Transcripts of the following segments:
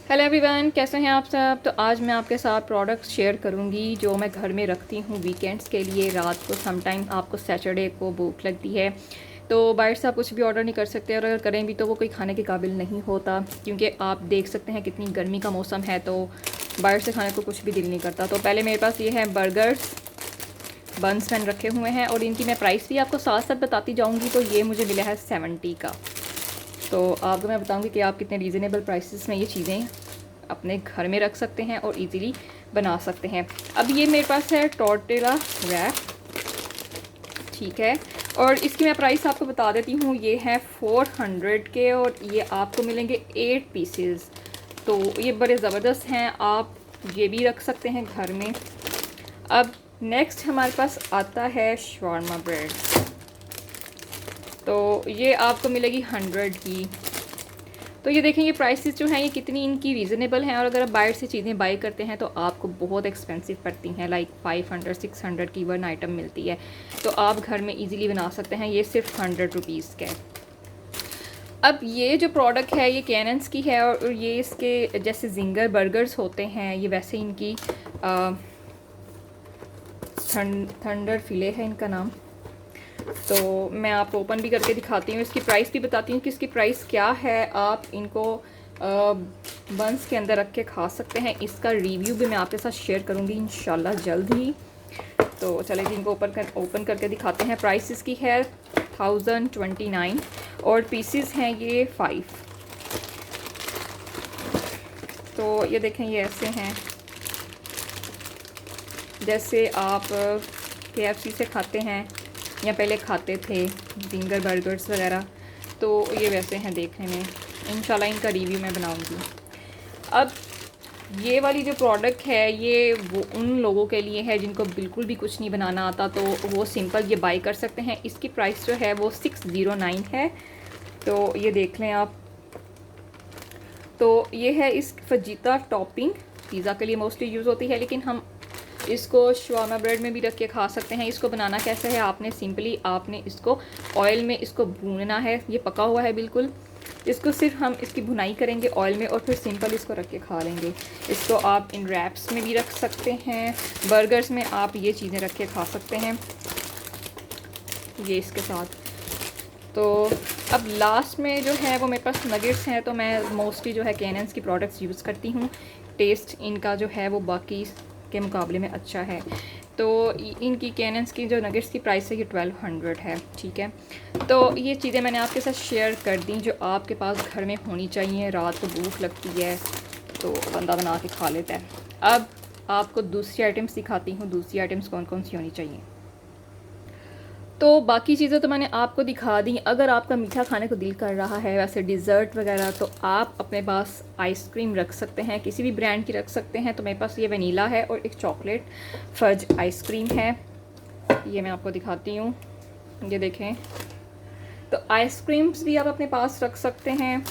Hello everyone, कैसे हैं आप सब। तो आज मैं आपके साथ प्रोडक्ट्स शेयर करूंगी जो मैं घर में रखती हूँ वीकेंड्स के लिए। रात को समटाइम आपको सैटरडे को भूख लगती है तो बाहर से आप कुछ भी ऑर्डर नहीं कर सकते, और अगर करें भी तो वो कोई खाने के काबिल नहीं होता, क्योंकि आप देख सकते हैं कितनी गर्मी का मौसम है तो बाहर से खाने को कुछ भी दिल नहीं करता। तो पहले मेरे पास ये है बर्गर्स, बन्स मैंने रखे हुए हैं और इनकी मैं प्राइस भी आपको साथ साथ बताती जाऊँगी। तो ये मुझे मिला है 70 का। तो आपको मैं बताऊंगी कि आप कितने रीज़नेबल प्राइसेस में ये चीज़ें अपने घर में रख सकते हैं और इजीली बना सकते हैं। अब ये मेरे पास है टॉर्टिला रैप, ठीक है, और इसकी मैं प्राइस आपको बता देती हूँ। ये है 400 के और ये आपको मिलेंगे 8 पीसेस। तो ये बड़े ज़बरदस्त हैं, आप ये भी रख सकते हैं घर में। अब नेक्स्ट हमारे पास आता है शवारमा ब्रेड। तो ये आपको मिलेगी 100 की। तो ये देखें, ये प्राइसेस जो हैं ये कितनी इनकी रीज़नेबल हैं, और अगर आप बाहर से चीज़ें बाई करते हैं तो आपको बहुत एक्सपेंसिव पड़ती हैं, लाइक 500-600 की वन आइटम मिलती है। तो आप घर में इजीली बना सकते हैं, ये सिर्फ 100 रुपीज़ का है। अब ये जो प्रोडक्ट है ये कैनन्स की है, और ये इसके जैसे जिंगर बर्गर्स होते हैं, ये वैसे इनकी थंडर फिले है इनका नाम। तो मैं आपको ओपन भी करके दिखाती हूँ, इसकी प्राइस भी बताती हूँ कि इसकी प्राइस क्या है। आप इनको बंस के अंदर रख के खा सकते हैं। इसका रिव्यू भी मैं आपके साथ शेयर करूँगी इंशाल्लाह जल्द ही। तो चले जी, इनको ओपन करके दिखाते हैं। प्राइस इसकी है 1029 और पीसीस हैं ये 5। तो ये देखें, ये ऐसे हैं जैसे आप KFC से खाते हैं या पहले खाते थे जिंगर बर्गर्स वगैरह, तो ये वैसे हैं देखने में। इंशाल्लाह इनका रिव्यू मैं बनाऊंगी। अब ये वाली जो प्रोडक्ट है ये वो उन लोगों के लिए है जिनको बिल्कुल भी कुछ नहीं बनाना आता, तो वो सिंपल ये बाई कर सकते हैं। इसकी प्राइस जो है वो 609 है। तो ये देख लें आप। तो ये है इस फजीता टॉपिंग, पिज़्ज़ा के लिए मोस्टली यूज़ होती है, लेकिन हम इसको शवारमा ब्रेड में भी रख के खा सकते हैं। इसको बनाना कैसे है, आपने इसको ऑयल में इसको भूनना है। ये पका हुआ है बिल्कुल, इसको सिर्फ हम इसकी भुनाई करेंगे ऑयल में और फिर सिंपल इसको रख के खा लेंगे। इसको आप इन रैप्स में भी रख सकते हैं, बर्गर्स में आप ये चीज़ें रख के खा सकते हैं ये इसके साथ। तो अब लास्ट में जो है वो मेरे पास नगेट्स हैं। तो मैं मोस्टली जो है कैनन्स की प्रोडक्ट्स यूज़ करती हूँ। टेस्ट इनका जो है वो बाकी के मुकाबले में अच्छा है। तो इनकी कैनन्स की जो नगेट्स की प्राइस है ये 1200 है, ठीक है। तो ये चीज़ें मैंने आपके साथ शेयर कर दी जो आपके पास घर में होनी चाहिए। रात को भूख लगती है तो बंदा बना के खा लेता है। अब आपको दूसरी आइटम्स दिखाती हूँ, दूसरी आइटम्स कौन कौन सी होनी चाहिए। तो बाकी चीज़ें तो मैंने आपको दिखा दी। अगर आपका मीठा खाने को दिल कर रहा है, वैसे डिज़र्ट वगैरह, तो आप अपने पास आइसक्रीम रख सकते हैं, किसी भी ब्रांड की रख सकते हैं। तो मेरे पास ये वनीला है और एक चॉकलेट फज आइसक्रीम है। ये मैं आपको दिखाती हूँ, ये देखें। तो आइसक्रीम्स भी आप अपने पास रख सकते हैं,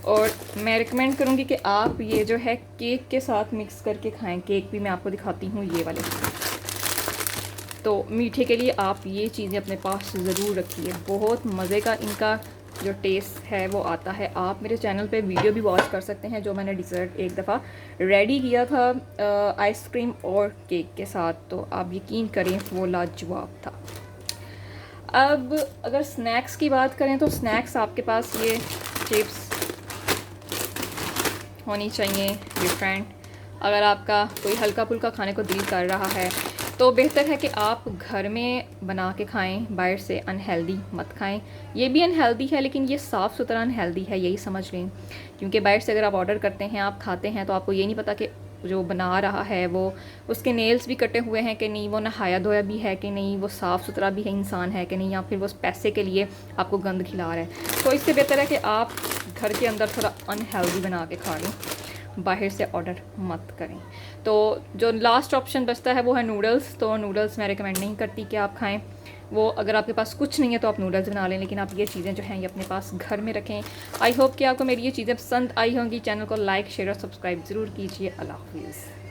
और मैं रिकमेंड करूँगी कि आप ये जो है केक के साथ मिक्स करके खाएँ। केक भी मैं आपको दिखाती हूँ ये वाले। तो मीठे के लिए आप ये चीज़ें अपने पास ज़रूर रखिए, बहुत मज़े का इनका जो टेस्ट है वो आता है। आप मेरे चैनल पे वीडियो भी वॉच कर सकते हैं जो मैंने डिज़र्ट एक दफ़ा रेडी किया था आइसक्रीम और केक के साथ। तो आप यकीन करें वो लाजवाब था। अब अगर स्नैक्स की बात करें तो स्नैक्स आपके पास ये चिप्स होनी चाहिए डिफरेंट। अगर आपका कोई हल्का फुल्का खाने को दिल कर रहा है तो बेहतर है कि आप घर में बना के खाएं, बाहर से अनहेल्दी मत खाएं। ये भी अनहेल्दी है लेकिन ये साफ़ सुथरा अनहेल्दी है, यही समझ लें। क्योंकि बाहर से अगर आप ऑर्डर करते हैं, आप खाते हैं, तो आपको ये नहीं पता कि जो बना रहा है वो उसके नेल्स भी कटे हुए हैं कि नहीं, वो नहाया धोया भी है कि नहीं, वो साफ़ सुथरा भी है इंसान है कि नहीं, या फिर वो पैसे के लिए आपको गंद खिला रहा है। तो इससे बेहतर है कि आप घर के अंदर थोड़ा अनहेल्दी बना के खा लें, बाहर से ऑर्डर मत करें। तो जो लास्ट ऑप्शन बचता है वो है नूडल्स। तो नूडल्स मैं रिकमेंड नहीं करती कि आप खाएं। वो अगर आपके पास कुछ नहीं है तो आप नूडल्स बना लें, लेकिन आप ये चीज़ें जो हैं ये अपने पास घर में रखें। आई होप कि आपको मेरी ये चीज़ें पसंद आई होंगी। चैनल को लाइक, शेयर और सब्सक्राइब ज़रूर कीजिए। अल्लाह हाफिज़।